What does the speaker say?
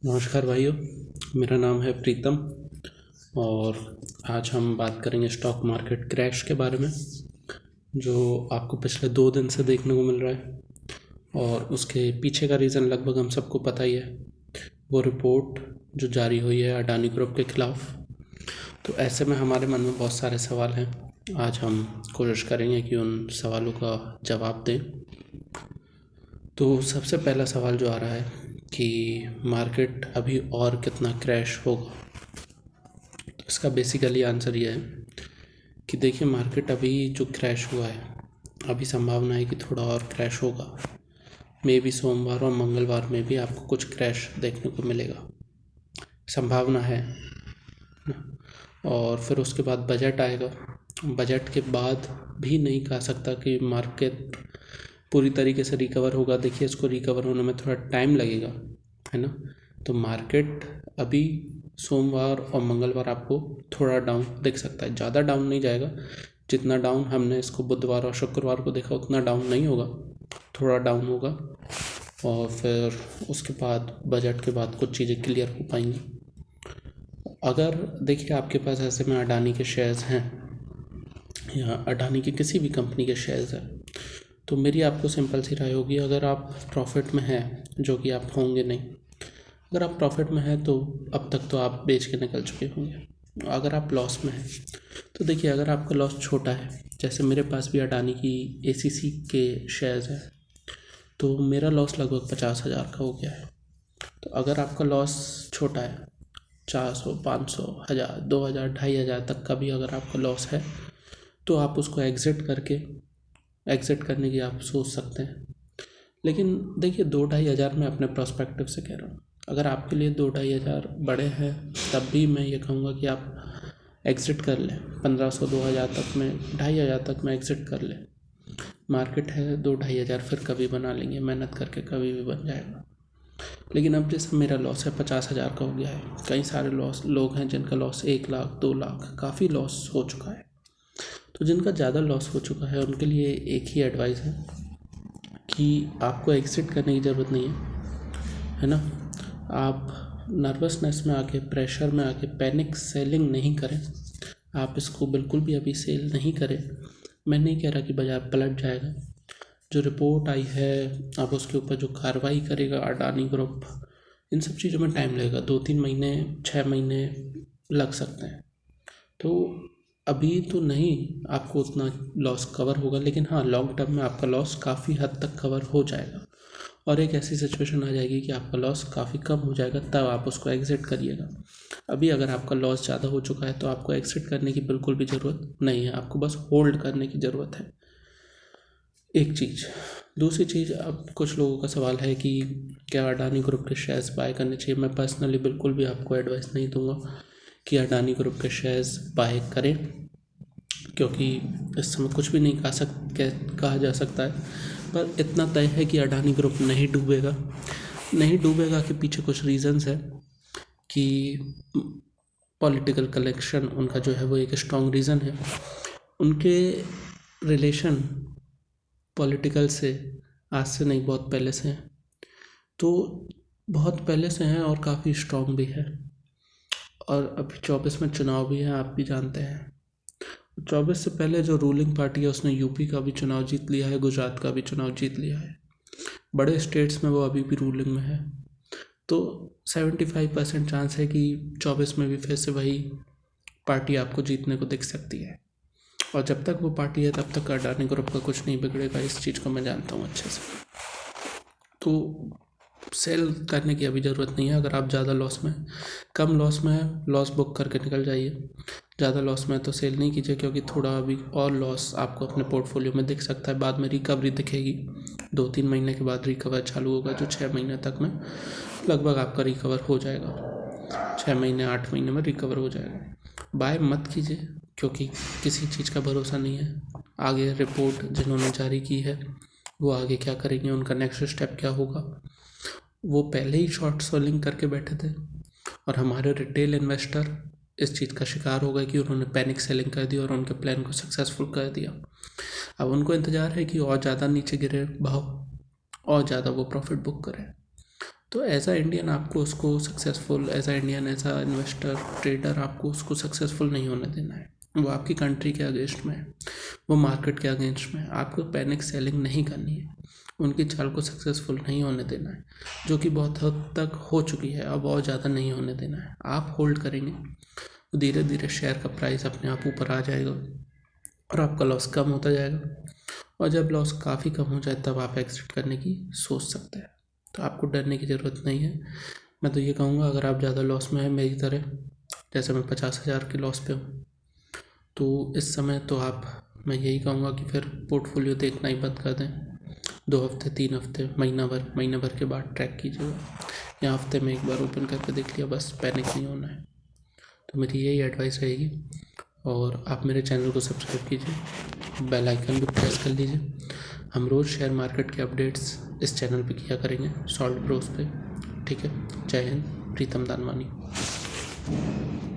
नमस्कार भाइयों। मेरा नाम है प्रीतम और आज हम बात करेंगे स्टॉक मार्केट क्रैश के बारे में, जो आपको पिछले 2 दिन से देखने को मिल रहा है। और उसके पीछे का रीज़न लगभग हम सबको पता ही है। वो रिपोर्ट जो जारी हुई है अडानी ग्रुप के खिलाफ। तो ऐसे में हमारे मन में बहुत सारे सवाल हैं। आज हम कोशिश करेंगे कि उन सवालों का जवाब दें। तो सबसे पहला सवाल जो आ रहा है कि मार्केट अभी और कितना क्रैश होगा। तो इसका बेसिकली आंसर ये है कि देखिए, मार्केट अभी जो क्रैश हुआ है, अभी संभावना है कि थोड़ा और क्रैश होगा। मे बी सोमवार और मंगलवार में भी आपको कुछ क्रैश देखने को मिलेगा, संभावना है। और फिर उसके बाद बजट आएगा। बजट के बाद भी नहीं कह सकता कि मार्केट पूरी तरीके से रिकवर होगा। देखिए, इसको रिकवर होने में थोड़ा टाइम लगेगा, है ना। तो मार्केट अभी सोमवार और मंगलवार आपको थोड़ा डाउन दिख सकता है, ज़्यादा डाउन नहीं जाएगा। जितना डाउन हमने इसको बुधवार और शुक्रवार को देखा उतना डाउन नहीं होगा, थोड़ा डाउन होगा। और फिर उसके बाद बजट के बाद कुछ चीज़ें क्लियर हो पाएंगी। अगर देखिए आपके पास ऐसे में अडानी के शेयर्स हैं या अडानी की किसी भी कंपनी के शेयर्स हैं, तो मेरी आपको सिंपल सी राय होगी, अगर आप प्रॉफिट में हैं, जो कि आप होंगे नहीं, अगर आप प्रॉफिट में हैं तो अब तक तो आप बेच के निकल चुके होंगे। अगर आप लॉस में हैं तो देखिए, अगर आपका लॉस छोटा है, जैसे मेरे पास भी अडानी की एसीसी के शेयर्स हैं, तो मेरा लॉस लगभग 50,000 का हो गया है। तो अगर आपका लॉस छोटा है, 400, 500, 1000, 2000, 2500 तक का भी अगर आपका लॉस है, तो आप उसको एग्ज़िट करने की आप सोच सकते हैं। लेकिन देखिए, 2-2500 मैं अपने पर्सपेक्टिव से कह रहा हूँ। अगर आपके लिए 2-2500 बड़े हैं, तब भी मैं ये कहूँगा कि आप एग्ज़िट कर लें। 1500, 2000 तक में, 2500 तक में एग्ज़िट कर लें। मार्केट है, 2-2500 फिर कभी बना लेंगे, मेहनत करके कभी भी बन जाएगा। लेकिन अब जैसे मेरा लॉस है 50,000 का हो गया है, कई सारे लोग हैं जिनका लॉस 1 लाख, 2 लाख, काफ़ी लॉस हो चुका है। तो जिनका ज़्यादा लॉस हो चुका है उनके लिए एक ही एडवाइस है कि आपको एग्ज़िट करने की ज़रूरत नहीं है ना। आप नर्वसनेस में आके, प्रेशर में आके पैनिक सेलिंग नहीं करें। आप इसको बिल्कुल भी अभी सेल नहीं करें। मैं नहीं कह रहा कि बाज़ार पलट जाएगा। जो रिपोर्ट आई है, अब उसके ऊपर जो कार्रवाई करेगा अडानी ग्रुप, इन सब चीज़ों में टाइम लगेगा। 2-3 महीने, 6 महीने लग सकते हैं। तो अभी तो नहीं आपको उतना लॉस कवर होगा, लेकिन हाँ, लॉन्ग टर्म में आपका लॉस काफ़ी हद तक कवर हो जाएगा। और एक ऐसी सिचुएशन आ जाएगी कि आपका लॉस काफ़ी कम हो जाएगा, तब आप उसको एग्ज़िट करिएगा। अभी अगर आपका लॉस ज़्यादा हो चुका है तो आपको एग्ज़िट करने की बिल्कुल भी ज़रूरत नहीं है, आपको बस होल्ड करने की ज़रूरत है। एक चीज़। दूसरी चीज़, अब कुछ लोगों का सवाल है कि क्या अडानी ग्रुप के शेयर्स बाय करने चाहिए। मैं पर्सनली बिल्कुल भी आपको एडवाइस नहीं दूंगा कि अडानी ग्रुप के शेयर्स बाय करें, क्योंकि इस समय कुछ भी नहीं कहा जा सकता है। पर इतना तय है कि अडानी ग्रुप नहीं डूबेगा। नहीं डूबेगा के पीछे कुछ रीज़न्स है कि पॉलिटिकल कलेक्शन उनका जो है वो एक स्ट्रॉन्ग रीज़न है। उनके रिलेशन पॉलिटिकल से आज से नहीं, बहुत पहले से हैं। तो बहुत पहले से हैं और काफ़ी स्ट्रॉन्ग भी है। और अभी 24 में चुनाव भी हैं, आप भी जानते हैं। 24 से पहले जो रूलिंग पार्टी है उसने यूपी का भी चुनाव जीत लिया है, गुजरात का भी चुनाव जीत लिया है। बड़े स्टेट्स में वो अभी भी रूलिंग में है। तो 75% चांस है कि 24 में भी फिर से वही पार्टी आपको जीतने को दिख सकती है। और जब तक वो पार्टी है तब तक अडानी ग्रुप का कुछ नहीं बिगड़ेगा, इस चीज़ को मैं जानता हूँ अच्छे से। तो सेल करने की अभी ज़रूरत नहीं है। अगर आप ज़्यादा लॉस में, कम लॉस में है, लॉस बुक करके निकल जाइए। ज़्यादा लॉस में है तो सेल नहीं कीजिए, क्योंकि थोड़ा अभी और लॉस आपको अपने पोर्टफोलियो में दिख सकता है। बाद में रिकवरी दिखेगी, 2-3 महीने के बाद रिकवर चालू होगा, जो 6 महीने तक में लगभग आपका रिकवर हो जाएगा। 6 महीने, 8 महीने में रिकवर हो जाएगा। बाय मत कीजिए, क्योंकि किसी चीज़ का भरोसा नहीं है। आगे रिपोर्ट जिन्होंने जारी की है वो आगे क्या करेंगे, उनका नेक्स्ट स्टेप क्या होगा। वो पहले ही शॉर्ट सेलिंग करके बैठे थे और हमारे रिटेल इन्वेस्टर इस चीज़ का शिकार हो गए कि उन्होंने पैनिक सेलिंग कर दी और उनके प्लान को सक्सेसफुल कर दिया। अब उनको इंतज़ार है कि और ज़्यादा नीचे गिरे भाव और ज़्यादा वो प्रॉफिट बुक करें। तो एज अ इंडियन आपको उसको successful, as a Indian, as a investor trader आपको उसको सक्सेसफुल नहीं होने देना है। वो आपकी कंट्री के अगेंस्ट में है, वो मार्केट के अगेंस्ट में है। आपको पैनिक सेलिंग नहीं करनी है, उनकी चाल को सक्सेसफुल नहीं होने देना है, जो कि बहुत हद तक हो चुकी है, अब और ज़्यादा नहीं होने देना है। आप होल्ड करेंगे तो धीरे धीरे शेयर का प्राइस अपने आप ऊपर आ जाएगा और आपका लॉस कम होता जाएगा, और जब लॉस काफ़ी कम हो जाए तब आप एग्जिट करने की सोच सकते हैं। तो आपको डरने की ज़रूरत नहीं है। मैं तो ये कहूँगा, अगर आप ज़्यादा लॉस में हैं मेरी तरह, जैसे मैं 50,000 के लॉस पे हूँ, तो इस समय तो मैं यही कहूँगा कि फिर पोर्टफोलियो देखना ही बंद कर दें। 2 हफ्ते, 3 हफ्ते, महीना भर के बाद ट्रैक कीजिएगा, या हफ्ते में एक बार ओपन करके देख लिया, बस पैनिक नहीं होना है। तो मेरी यही एडवाइस रहेगी। और आप मेरे चैनल को सब्सक्राइब कीजिए, बेल आइकन भी प्रेस कर लीजिए। हम रोज़ शेयर मार्केट के अपडेट्स इस चैनल पे किया करेंगे, सॉल्ट ब्रोस पे। ठीक है, जय हिंद, प्रीतम दानवानी।